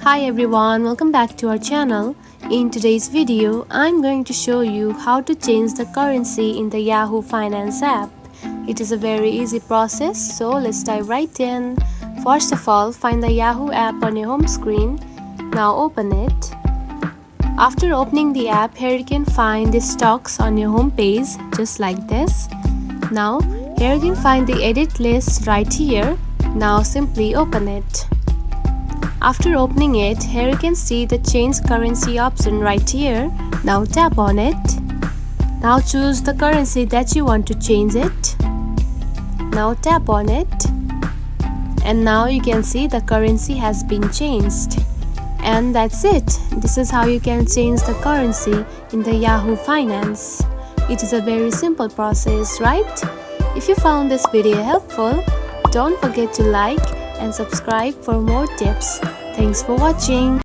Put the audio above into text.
Hi everyone, welcome back to our channel. In today's video, I'm going to show you how to change the currency in the Yahoo Finance app. It is a very easy process, so let's dive right in. First of all, find the Yahoo app on your home screen. Now open it. After opening the app, here you can find the stocks on your home page, just like this. Now, here you can find the edit list right here. Now simply open it. After opening it, here you can see the change currency option right here. Now tap on it. Now choose the currency that you want to change it. Now tap on it. And now you can see the currency has been changed. And that's it. This is how you can change the currency in the Yahoo Finance. It is a very simple process, right? If you found this video helpful, don't forget to like and subscribe for more tips. Thanks for watching.